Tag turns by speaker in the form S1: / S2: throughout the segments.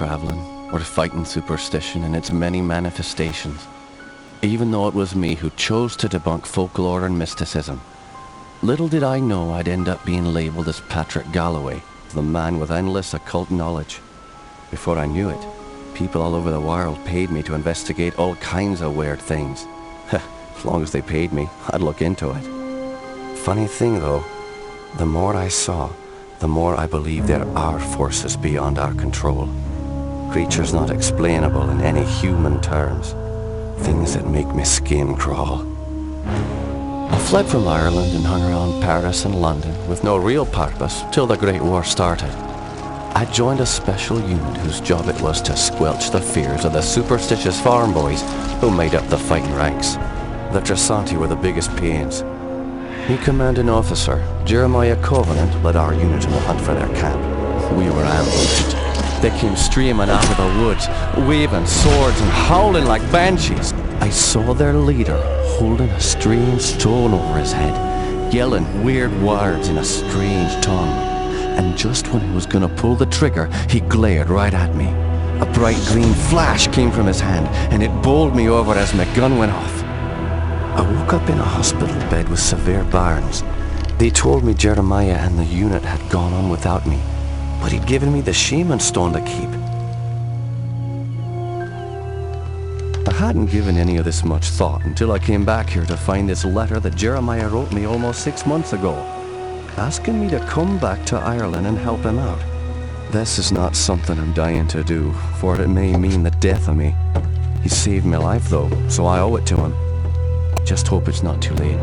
S1: traveling, or fighting superstition in its many manifestations, even though it was me who chose to debunk folklore and mysticism. Little did I know I'd end up being labelled as Patricka Gallowaya, the man with endless occult knowledge. Before I knew it, people all over the world paid me to investigate all kinds of weird things. As long as they paid me, I'd look into it. Funny thing though, the more I saw, the more I believed there are forces beyond our control. Creatures not explainable in any human terms. Things that make my skin crawl. I fled from Ireland and hung around Paris and London with no real purpose till the Great War started. I joined a special unit whose job it was to squelch the fears of the superstitious farm boys who made up the fighting ranks. The Tresanti were the biggest pains. The commanding officer, Jeremiah Covenant, led our unit on the hunt for their camp. We were ambushed. They came streaming out of the woods, waving swords and howling like banshees. I saw their leader holding a strange stone over his head, yelling weird words in a strange tongue. And just when he was gonna pull the trigger, he glared right at me. A bright green flash came from his hand, and it bowled me over as my gun went off. I woke up in a hospital bed with severe burns. They told me Jeremiah and the unit had gone on without me, but he'd given me the shaman stone to keep. I hadn't given any of this much thought until I came back here to find this letter that Jeremiah wrote me almost 6 months ago, asking me to come back to Ireland and help him out. This is not something I'm dying to do, for it may mean the death of me. He saved my life though, so I owe it to him. Just hope it's not too late.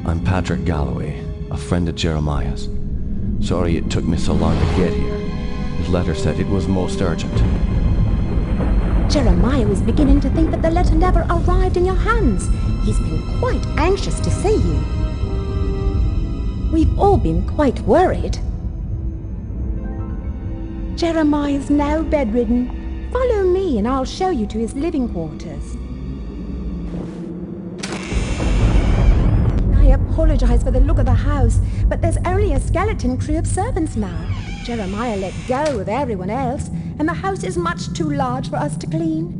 S1: I'm Patricka Gallowaya, a friend of Jeremiah's. Sorry it took me so long to get here. His letter said it was most urgent.
S2: Jeremiah was beginning to think that the letter never arrived in your hands. He's been quite anxious to see you. We've all been quite worried. Jeremiah's now bedridden. Follow me and I'll show you to his living quarters. I apologize for the look of the house, but there's only a skeleton crew of servants now. Jeremiah let go of everyone else, and the house is much too large for us to clean.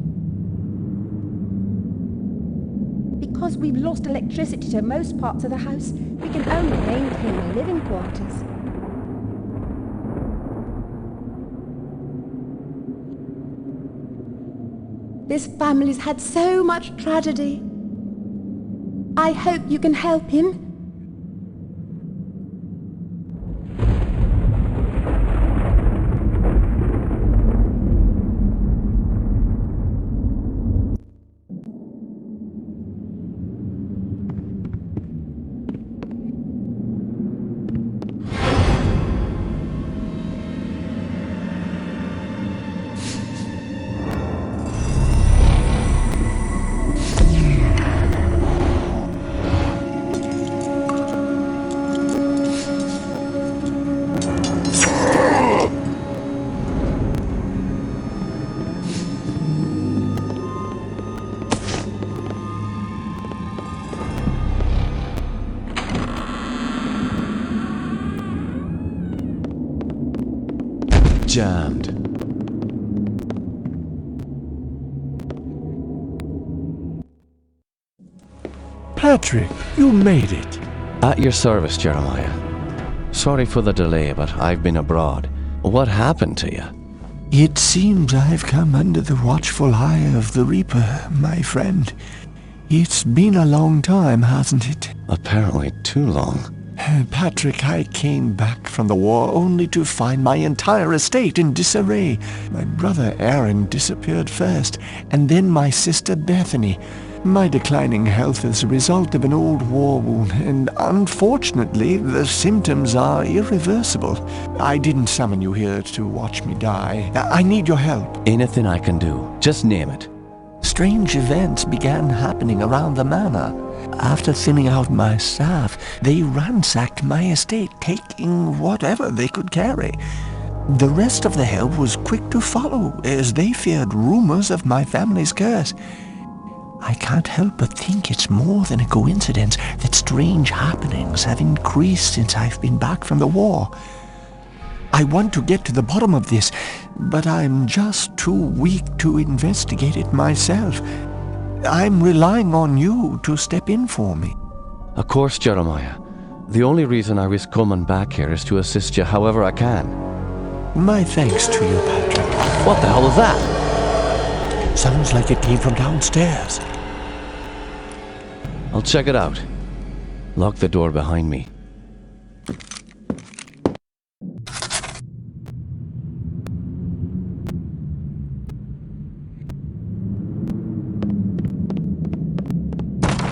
S2: Because we've lost electricity to most parts of the house, we can only maintain the living quarters. This family's had so much tragedy. I hope you can help him.
S1: Jammed.
S3: Patrick, you made it.
S1: At your service, Jeremiah. Sorry for the delay, but I've been abroad. What happened to you?
S3: It seems I've come under the watchful eye of the Reaper, my friend. It's been a long time, hasn't it?
S1: Apparently too long.
S3: Patrick, I came back from the war only to find my entire estate in disarray. My brother Aaron disappeared first, and then my sister Bethany. My declining health is a result of an old war wound, and unfortunately, the symptoms are irreversible. I didn't summon you here to watch me die. I need your help.
S1: Anything I can do. Just name it.
S3: Strange events began happening around the manor. After thinning out my staff, they ransacked my estate, taking whatever they could carry. The rest of the help was quick to follow, as they feared rumors of my family's curse. I can't help but think it's more than a coincidence that strange happenings have increased since I've been back from the war. I want to get to the bottom of this, but I'm just too weak to investigate it myself. I'm relying on you to step in for me.
S1: Of course, Jeremiah. The only reason I risk coming back here is to assist you however I can.
S3: My thanks to you, Patrick.
S1: What the hell was that?
S3: Sounds like it came from downstairs.
S1: I'll check it out. Lock the door behind me.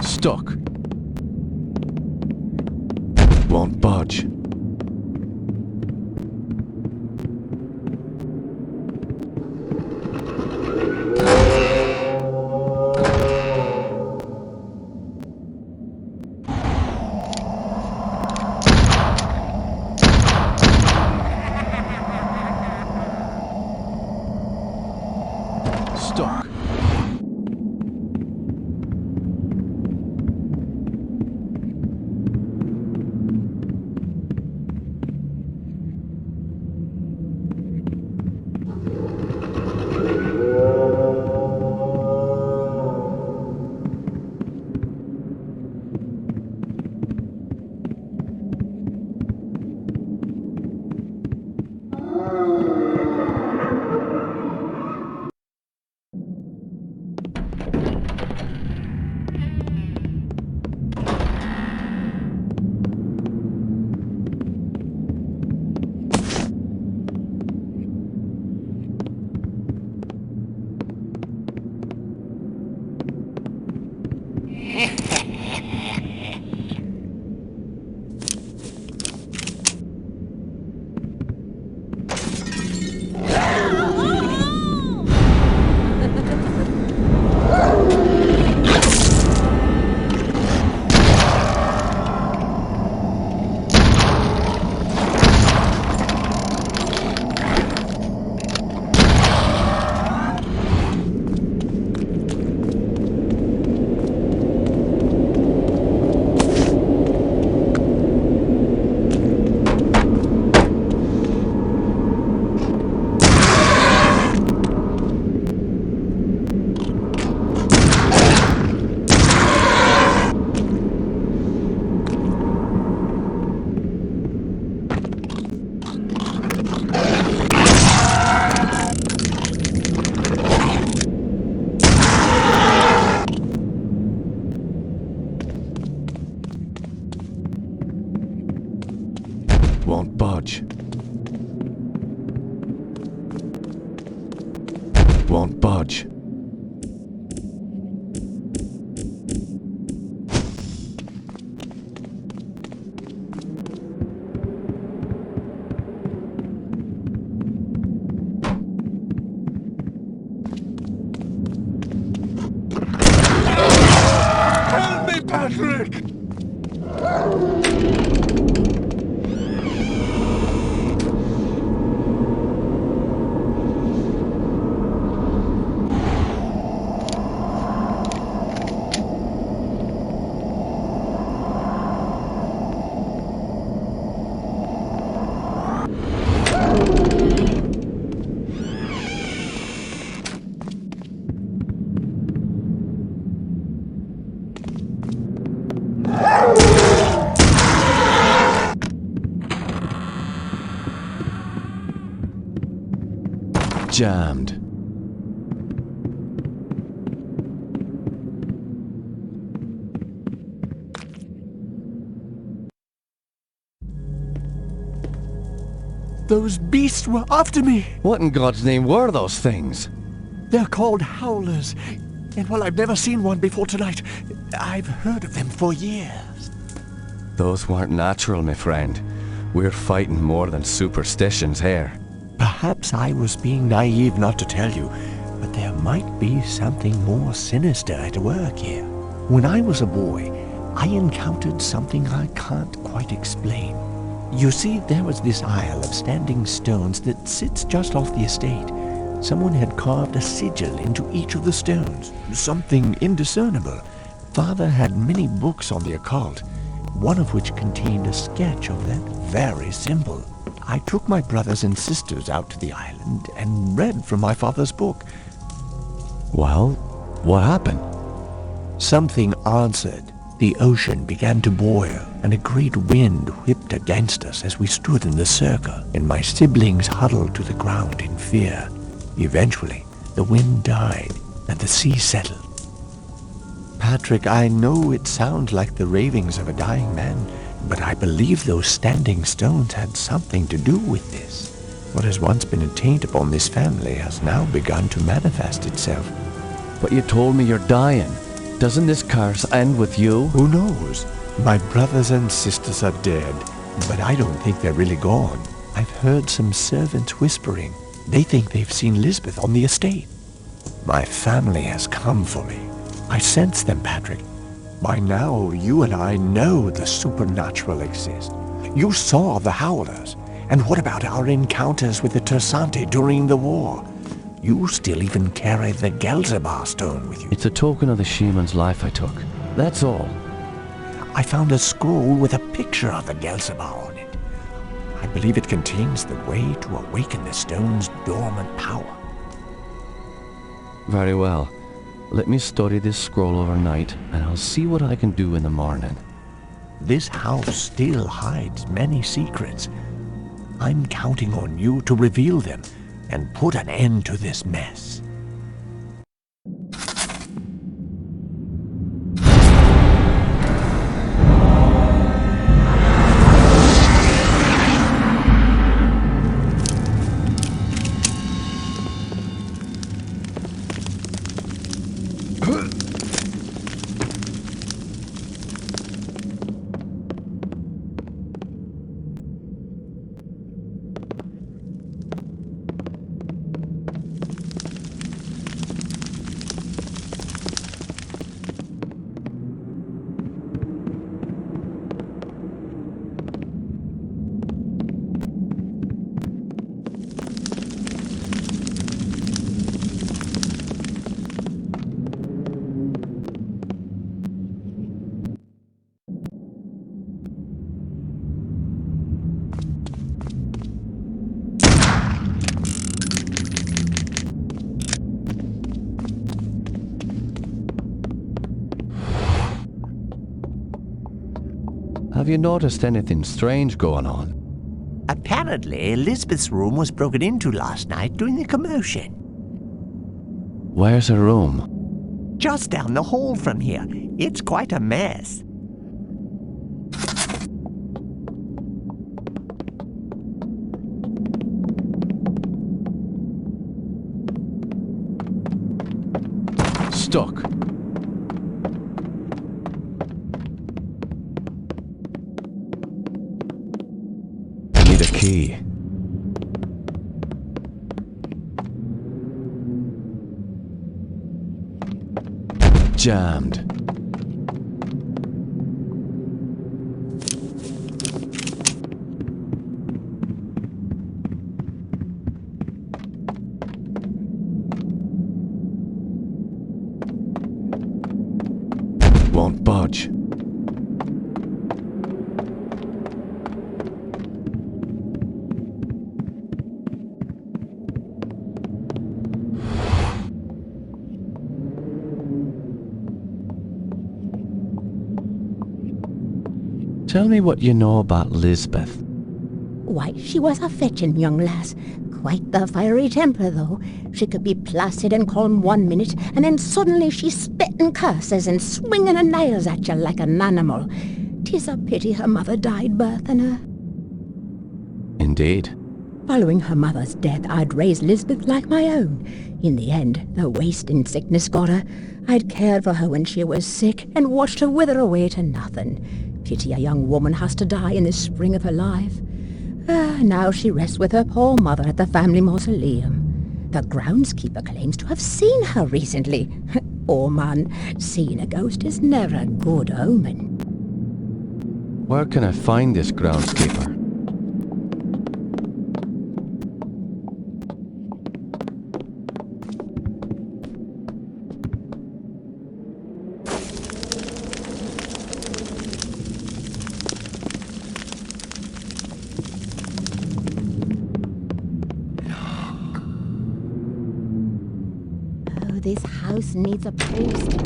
S1: Stuck. Won't budge. Stuck. Won't budge. Won't budge.
S3: Help me, Patrick!
S1: Jammed.
S3: Those beasts were after me.
S1: What in God's name were those things?
S3: They're called howlers. And while I've never seen one before tonight, I've heard of them for years.
S1: Those weren't natural, my friend. We're fighting more than superstitions here.
S3: Perhaps I was being naive not to tell you, but there might be something more sinister at work here. When I was a boy, I encountered something I can't quite explain. You see, there was this isle of standing stones that sits just off the estate. Someone had carved a sigil into each of the stones, something indiscernible. Father had many books on the occult, one of which contained a sketch of that very symbol. I took my brothers and sisters out to the island and read from my father's book.
S1: Well, what happened?
S3: Something answered. The ocean began to boil, and a great wind whipped against us as we stood in the circle, and my siblings huddled to the ground in fear. Eventually, the wind died, and the sea settled. Patrick, I know it sounds like the ravings of a dying man, but I believe those standing stones had something to do with this. What has once been a taint upon this family has now begun to manifest itself.
S1: But you told me you're dying. Doesn't this curse end with you?
S3: Who knows? My brothers and sisters are dead, but I don't think they're really gone. I've heard some servants whispering. They think they've seen Lisbeth on the estate. My family has come for me. I sense them, Patrick. By now, you and I know the supernatural exists. You saw the howlers. And what about our encounters with the Tersante during the war? You still even carry the Gel'ziabar stone with you.
S1: It's a token of the shaman's life I took. That's all.
S3: I found a scroll with a picture of the Gel'ziabar on it. I believe it contains the way to awaken the stone's dormant power.
S1: Very well. Let me study this scroll overnight, and I'll see what I can do in the morning.
S3: This house still hides many secrets. I'm counting on you to reveal them and put an end to this mess.
S1: Have you noticed anything strange going on?
S3: Apparently, Elizabeth's room was broken into last night during the commotion.
S1: Where's her room?
S3: Just down the hall from here. It's quite a mess.
S1: Stuck. Need a key. Jammed. Won't budge. Tell me what you know about Lisbeth.
S2: Why, she was a fetching young lass. Quite the fiery temper, though. She could be placid and calm 1 minute, and then suddenly she's spitting curses and swinging her nails at you like an animal. 'Tis a pity her mother died birthing her.
S1: Indeed.
S2: Following her mother's death, I'd raised Lisbeth like my own. In the end, the wasting sickness got her. I'd cared for her when she was sick and watched her wither away to nothing. Pity a young woman has to die in the spring of her life. Now she rests with her poor mother at the family mausoleum. The groundskeeper claims to have seen her recently. Poor man, seeing a ghost is never a good omen.
S1: Where can I find this groundskeeper?
S2: Oh, this house needs a priest.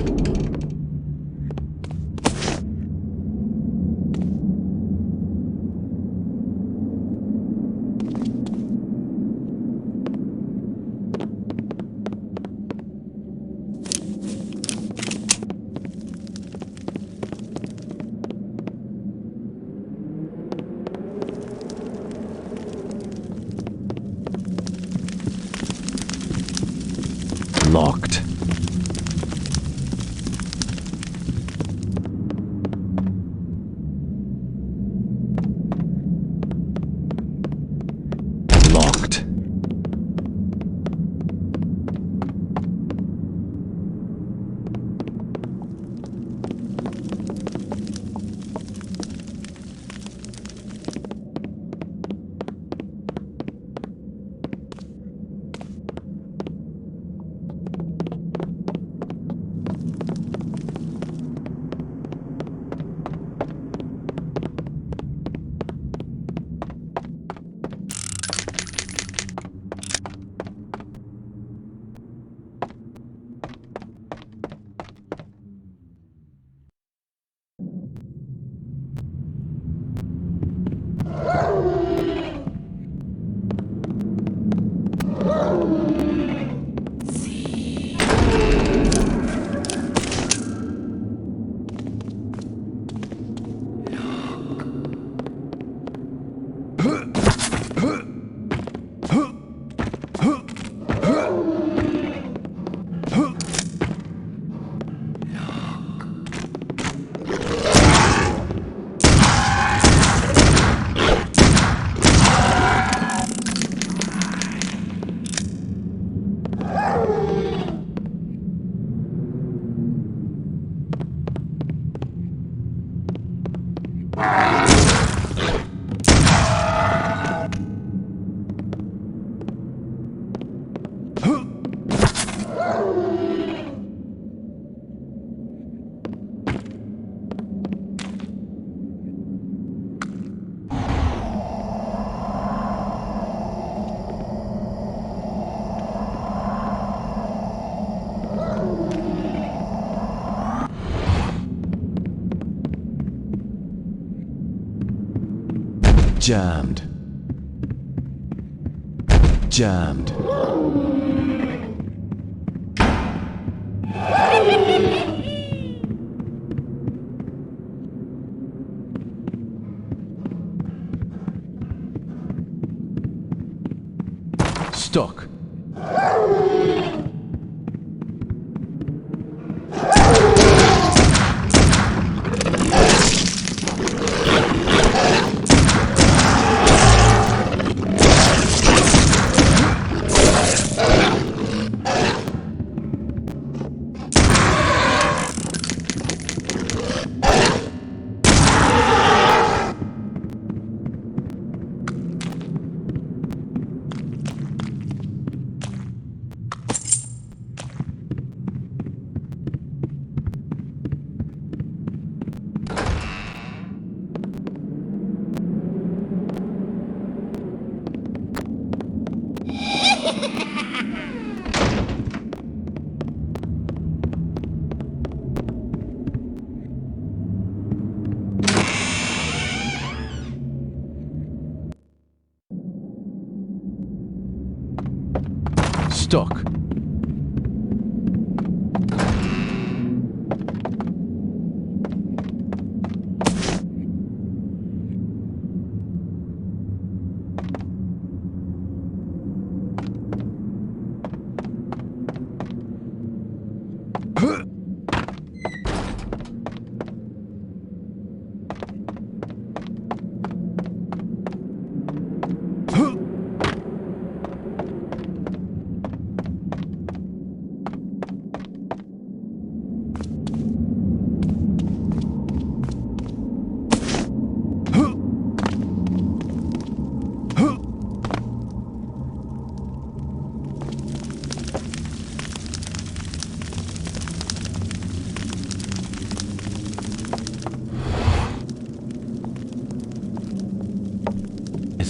S1: Locked. Locked. Jammed. Jammed. Stuck. Stuck.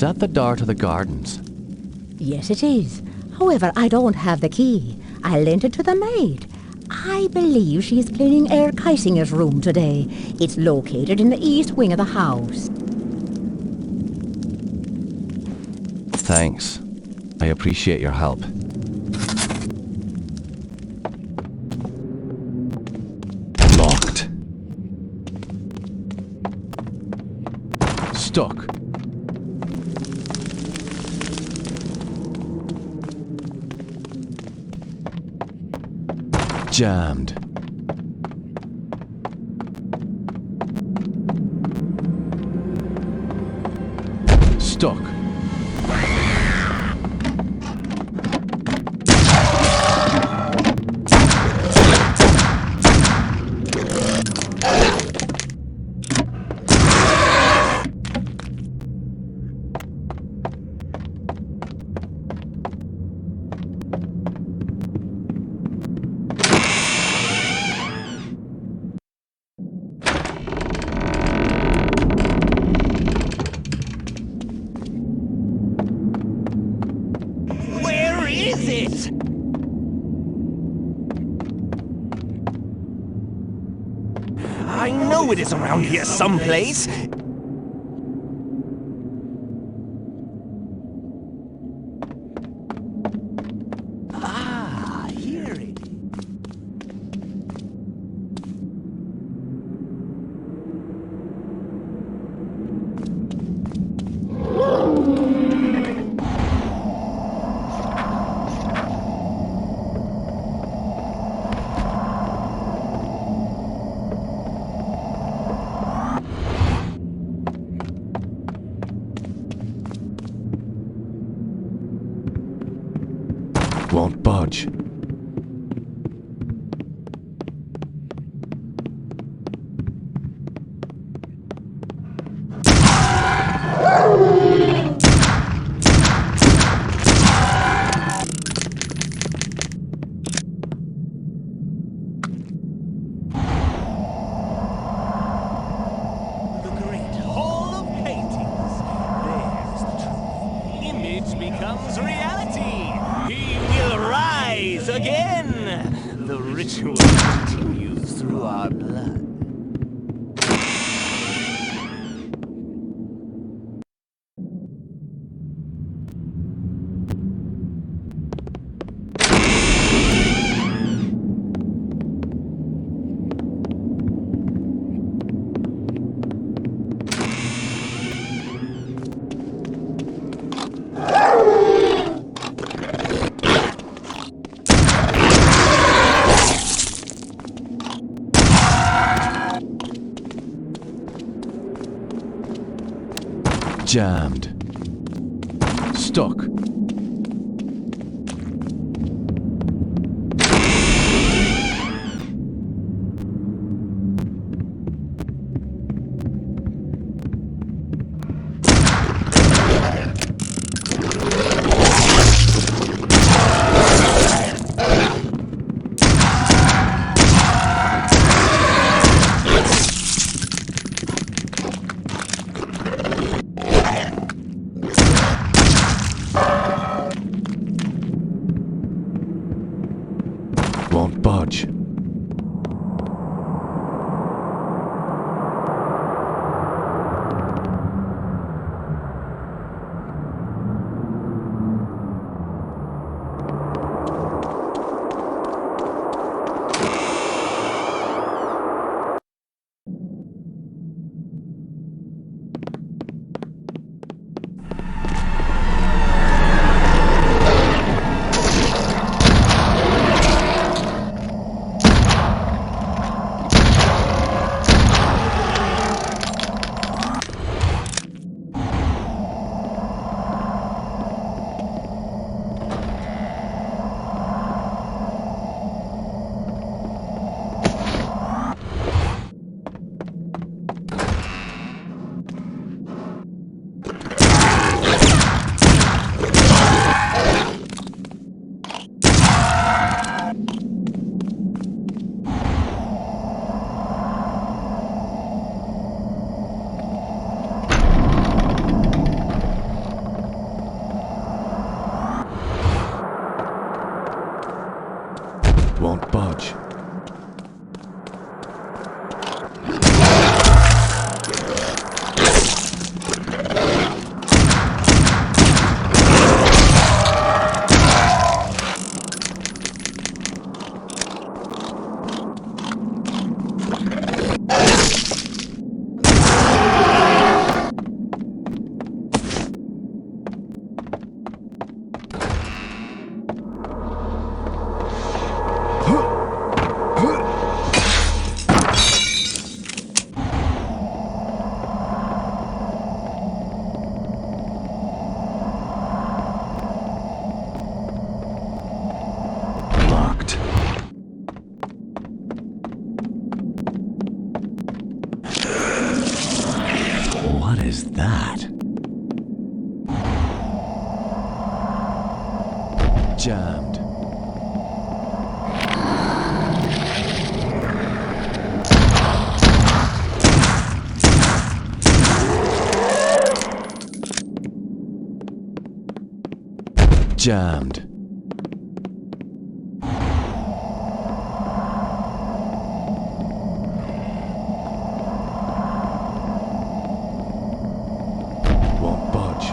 S1: that the door to the gardens?
S2: Yes, it is. However, I don't have the key. I lent it to the maid. I believe she's cleaning Herr Keisinger's room today. It's located in the east wing of the house.
S1: Thanks. I appreciate your help. Locked. Stuck. Jammed. Stuck.
S3: I know it is around here someplace. Ah, here it is.
S1: Won't budge.
S3: Becomes reality. He will rise again. The ritual continues through our blood.
S1: Jammed. Stuck. Won't budge. Jammed. Jammed. Won't budge.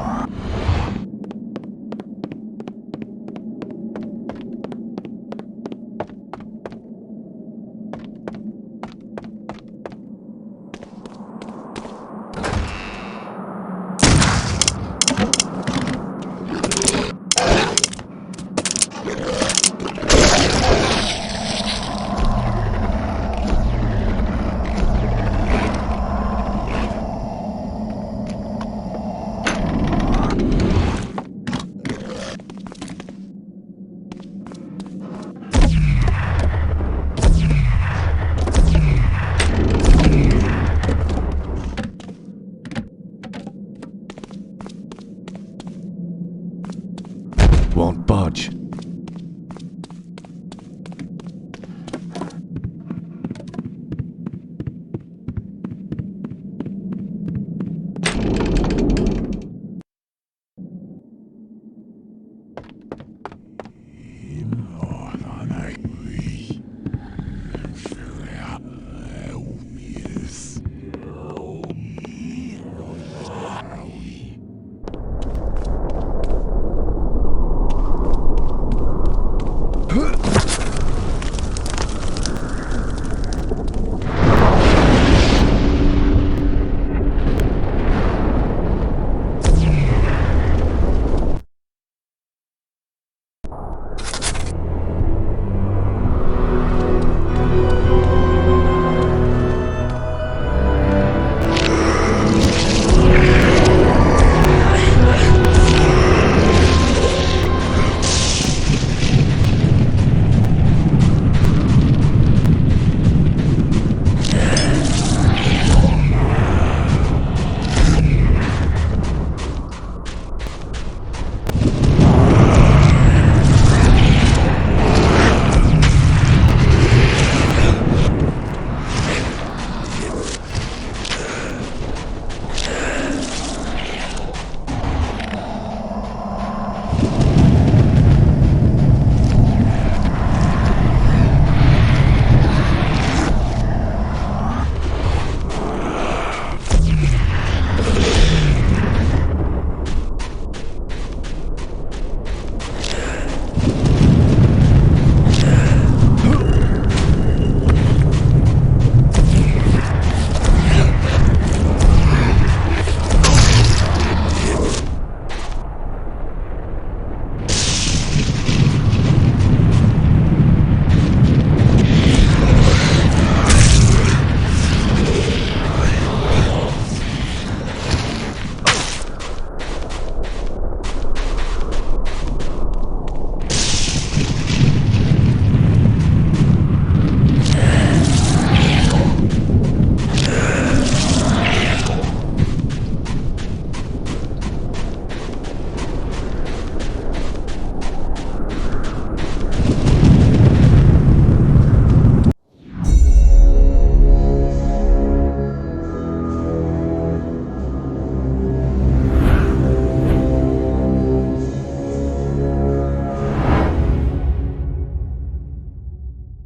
S1: Won't budge.